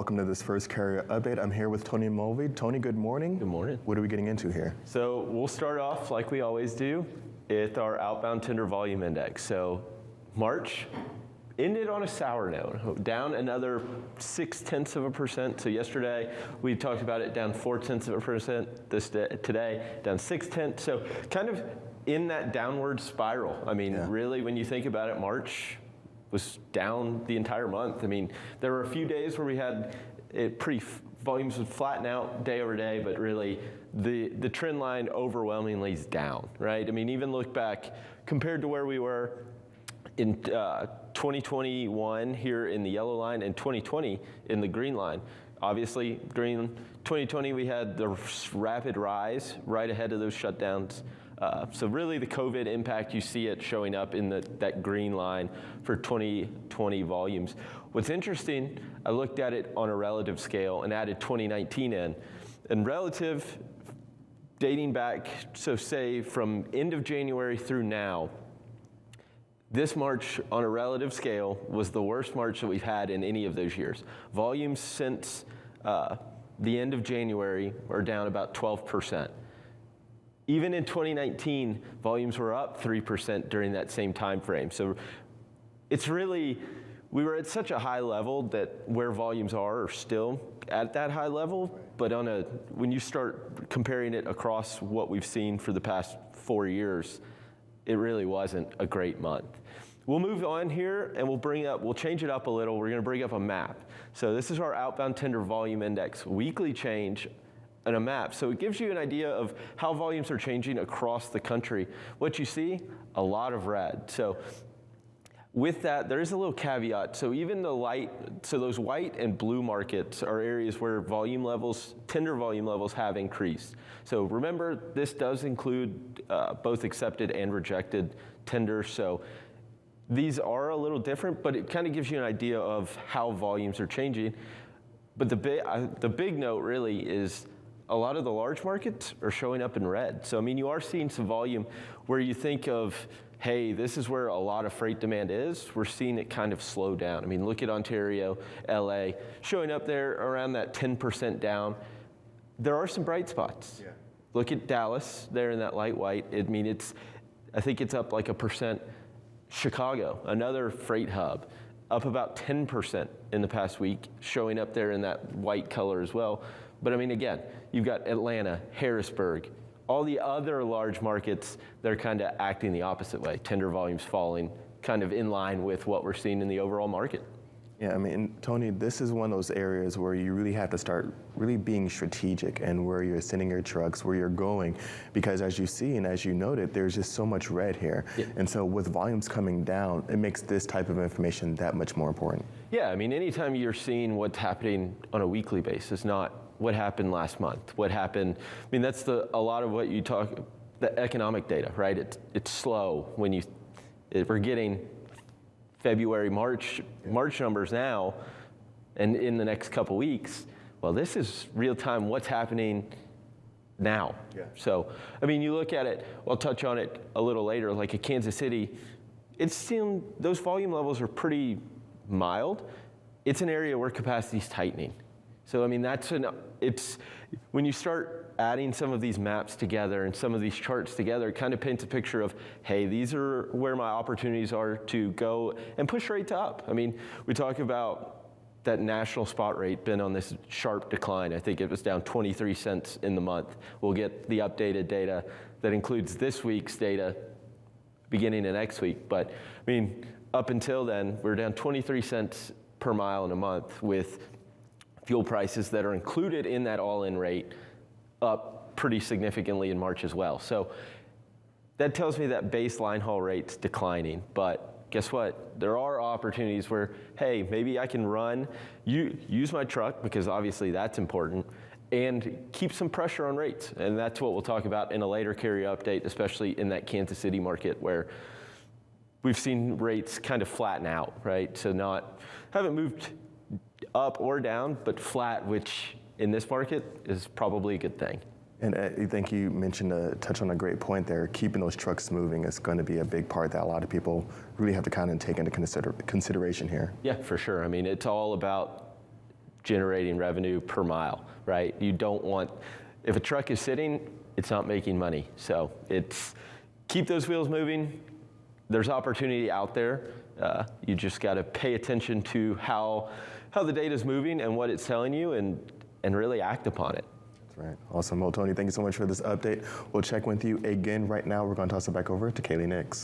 welcome to this first carrier update. I'm here with Tony Mulvey. Tony, good morning. Good morning. What are we getting into here? So we'll start off like we always do with our outbound tender volume index. So March ended on a sour note, down another 0.6%. So yesterday we talked about it down 0.4%. Today down 0.6. So kind of in that downward spiral. I mean, really, when you think about it, March was down the entire month. I mean, there were a few days where we had volumes would flatten out day over day, but really the trend line overwhelmingly is down, right? I mean, even look back compared to where we were in 2021 here in the yellow line and 2020 in the green line. Obviously, during 2020, we had the rapid rise right ahead of those shutdowns. So really the COVID impact, you see it showing up in that green line for 2020 volumes. What's interesting, I looked at it on a relative scale and added 2019 in. And relative, dating back, so say from end of January through now, this March on a relative scale was the worst March that we've had in any of those years. Volumes since the end of January are down about 12%. Even in 2019, volumes were up 3% during that same time frame. So it's really, we were at such a high level that where volumes are still at that high level, but when you start comparing it across what we've seen for the past 4 years, it really wasn't a great month. We'll move on here and we'll change it up a little. We're gonna bring up a map. So this is our outbound tender volume index, weekly change and a map. So it gives you an idea of how volumes are changing across the country. What you see, a lot of red. So with that, there is a little caveat. So even those white and blue markets are areas where tender volume levels have increased. So remember, this does include both accepted and rejected tenders. So these are a little different, but it kind of gives you an idea of how volumes are changing. But the big note really is a lot of the large markets are showing up in red. So, I mean, you are seeing some volume where you think of, hey, this is where a lot of freight demand is. We're seeing it kind of slow down. I mean, look at Ontario, LA, showing up there around that 10% down. There are some bright spots. Yeah. Look at Dallas there in that light white. I mean, I think it's up like 1%. Chicago, another freight hub, up about 10% in the past week, showing up there in that white color as well. But I mean, again, you've got Atlanta, Harrisburg, all the other large markets, they're kind of acting the opposite way. Tender volumes falling, kind of in line with what we're seeing in the overall market. Yeah, I mean, Tony, this is one of those areas where you really have to start really being strategic and where you're sending your trucks, where you're going, because as you see and as you noted, there's just so much red here. Yeah. And so with volumes coming down, it makes this type of information that much more important. Yeah, I mean, anytime you're seeing what's happening on a weekly basis, not what happened last month, what happened, I mean, that's a lot of what you talk, the economic data, right? It's slow when we're getting February, March numbers now, and in the next couple weeks, well, this is real time what's happening now. Yeah. So, I mean, you look at it, I'll touch on it a little later, like at Kansas City, those volume levels are pretty mild. It's an area where capacity is tightening. So, I mean, when you start adding some of these maps together and some of these charts together, it kind of paints a picture of, hey, these are where my opportunities are to go and push rates up. I mean, we talk about that national spot rate been on this sharp decline. I think it was down 23 cents in the month. We'll get the updated data that includes this week's data beginning of next week. But, I mean, up until then, we're down 23 cents per mile in a month with fuel prices that are included in that all-in rate up pretty significantly in March as well. So that tells me that baseline haul rate's declining, but guess what? There are opportunities where, hey, maybe I can use my truck, because obviously that's important, and keep some pressure on rates. And that's what we'll talk about in a later carrier update, especially in that Kansas City market where we've seen rates kind of flatten out, right? So haven't moved up or down, but flat, which in this market is probably a good thing. And I think you touched on a great point there. Keeping those trucks moving is going to be a big part that a lot of people really have to kind of take into consideration here. Yeah, for sure. I mean, it's all about generating revenue per mile, right? You don't want, if a truck is sitting, it's not making money. So it's keep those wheels moving. There's opportunity out there. You just got to pay attention to how the data is moving and what it's telling you, and really act upon it. That's right. Awesome. Well, Tony, thank you so much for this update. We'll check with you again right now. We're going to toss it back over to Kaylee Nix.